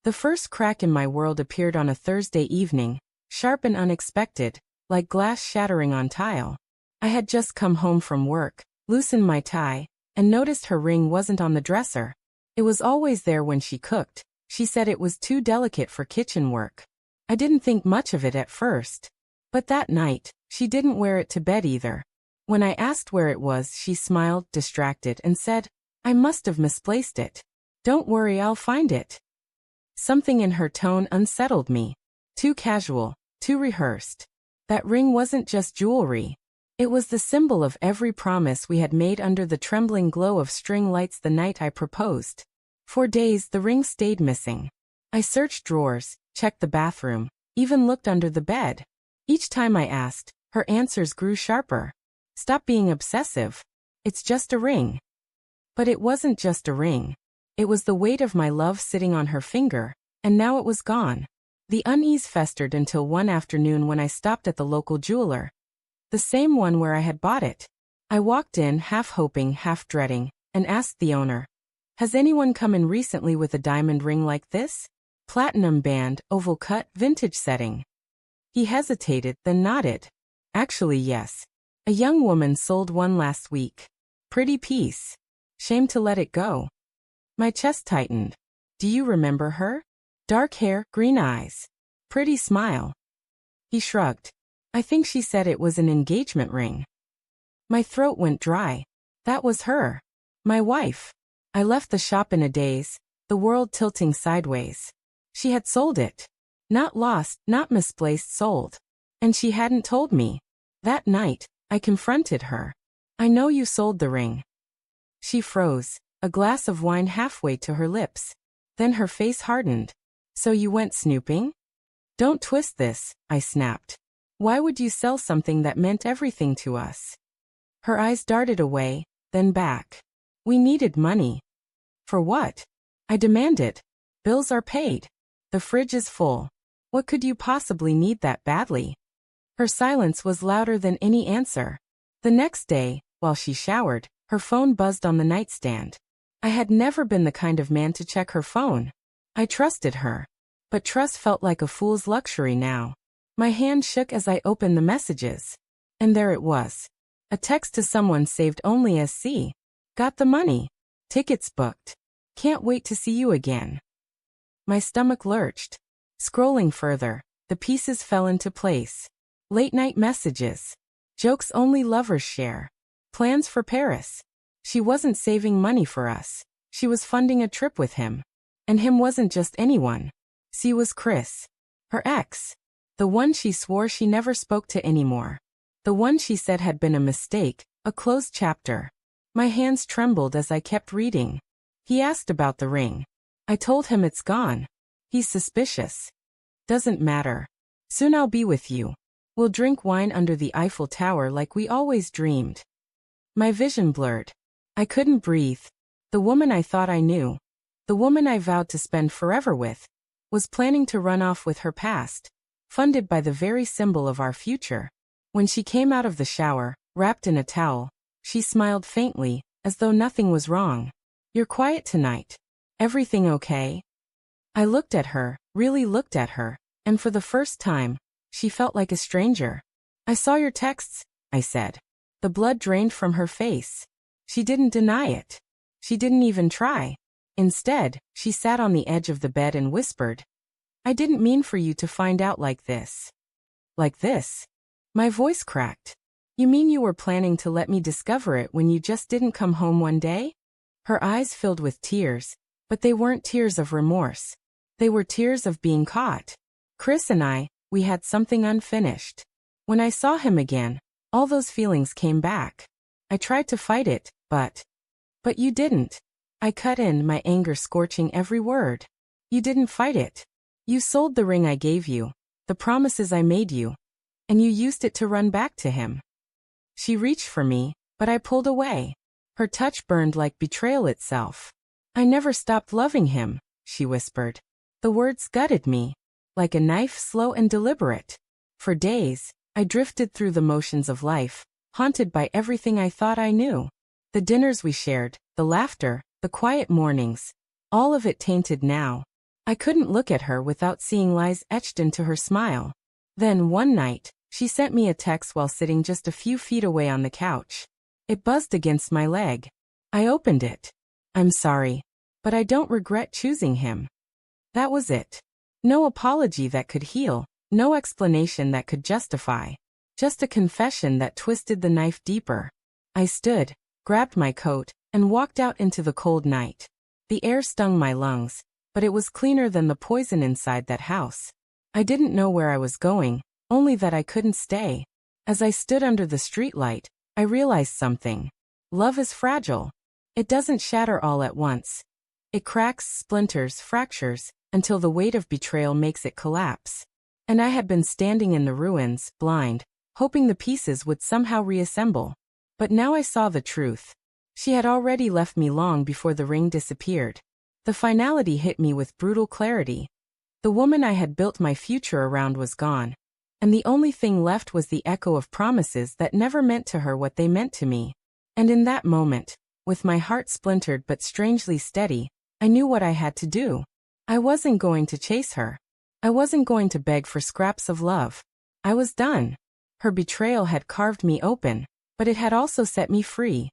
The first crack in my world appeared on a Thursday evening, sharp and unexpected, like glass shattering on tile. I had just come home from work, loosened my tie, and noticed her ring wasn't on the dresser. It was always there when she cooked. She said it was too delicate for kitchen work. I didn't think much of it at first. But that night, she didn't wear it to bed either. When I asked where it was, she smiled, distracted, and said, "I must have misplaced it. Don't worry, I'll find it." Something in her tone unsettled me. Too casual, too rehearsed. That ring wasn't just jewelry. It was the symbol of every promise we had made under the trembling glow of string lights the night I proposed. For days the ring stayed missing. I searched drawers, checked the bathroom, even looked under the bed. Each time I asked, her answers grew sharper. "Stop being obsessive. It's just a ring." But it wasn't just a ring. It was the weight of my love sitting on her finger, and now it was gone. The unease festered until one afternoon when I stopped at the local jeweler. The same one where I had bought it. I walked in, half hoping, half dreading, and asked the owner, "Has anyone come in recently with a diamond ring like this? Platinum band, oval cut, vintage setting." He hesitated, then nodded. "Actually, yes. A young woman sold one last week. Pretty piece. Shame to let it go." My chest tightened. "Do you remember her? Dark hair, green eyes. Pretty smile." He shrugged. "I think she said it was an engagement ring." My throat went dry. That was her. My wife. I left the shop in a daze, the world tilting sideways. She had sold it. Not lost, not misplaced, sold. And she hadn't told me. That night, I confronted her. "I know you sold the ring." She froze, a glass of wine halfway to her lips. Then her face hardened. "So you went snooping?" "Don't twist this," I snapped. "Why would you sell something that meant everything to us?" Her eyes darted away, then back. "We needed money." "For what?" I demanded. "Bills are paid. The fridge is full. What could you possibly need that badly?" Her silence was louder than any answer. The next day, while she showered, her phone buzzed on the nightstand. I had never been the kind of man to check her phone. I trusted her. But trust felt like a fool's luxury now. My hand shook as I opened the messages. And there it was. A text to someone saved only as C. "Got the money. Tickets booked. Can't wait to see you again." My stomach lurched. Scrolling further, the pieces fell into place. Late-night messages. Jokes only lovers share. Plans for Paris. She wasn't saving money for us. She was funding a trip with him. And him wasn't just anyone. C was Chris. Her ex. The one she swore she never spoke to anymore. The one she said had been a mistake, a closed chapter. My hands trembled as I kept reading. He asked about the ring. I told him it's gone. He's suspicious. "Doesn't matter. Soon I'll be with you. We'll drink wine under the Eiffel Tower like we always dreamed." My vision blurred. I couldn't breathe. The woman I thought I knew, the woman I vowed to spend forever with, was planning to run off with her past, funded by the very symbol of our future. When she came out of the shower, wrapped in a towel, she smiled faintly, as though nothing was wrong. "You're quiet tonight. Everything okay?" I looked at her, really looked at her, and for the first time, she felt like a stranger. "I saw your texts," I said. The blood drained from her face. She didn't deny it. She didn't even try. Instead, she sat on the edge of the bed and whispered, "I didn't mean for you to find out like this." "Like this?" My voice cracked. "You mean you were planning to let me discover it when you just didn't come home one day?" Her eyes filled with tears, but they weren't tears of remorse. They were tears of being caught. Chris and I, we had something unfinished. When I saw him again, all those feelings came back. I tried to fight it, but you didn't. I cut in, my anger scorching every word. You didn't fight it. You sold the ring I gave you, the promises I made you, and you used it to run back to him. She reached for me, but I pulled away. Her touch burned like betrayal itself. "I never stopped loving him," she whispered. The words gutted me, like a knife, slow and deliberate. For days, I drifted through the motions of life, haunted by everything I thought I knew. The dinners we shared, the laughter, the quiet mornings, all of it tainted now. I couldn't look at her without seeing lies etched into her smile. Then one night, she sent me a text while sitting just a few feet away on the couch. It buzzed against my leg. I opened it. "I'm sorry, but I don't regret choosing him." That was it. No apology that could heal, no explanation that could justify. Just a confession that twisted the knife deeper. I stood, grabbed my coat, and walked out into the cold night. The air stung my lungs, but it was cleaner than the poison inside that house. I didn't know where I was going, only that I couldn't stay. As I stood under the streetlight, I realized something. Love is fragile. It doesn't shatter all at once. It cracks, splinters, fractures, until the weight of betrayal makes it collapse. And I had been standing in the ruins, blind, hoping the pieces would somehow reassemble. But now I saw the truth. She had already left me long before the ring disappeared. The finality hit me with brutal clarity. The woman I had built my future around was gone. And the only thing left was the echo of promises that never meant to her what they meant to me. And in that moment, with my heart splintered but strangely steady, I knew what I had to do. I wasn't going to chase her. I wasn't going to beg for scraps of love. I was done. Her betrayal had carved me open, but it had also set me free.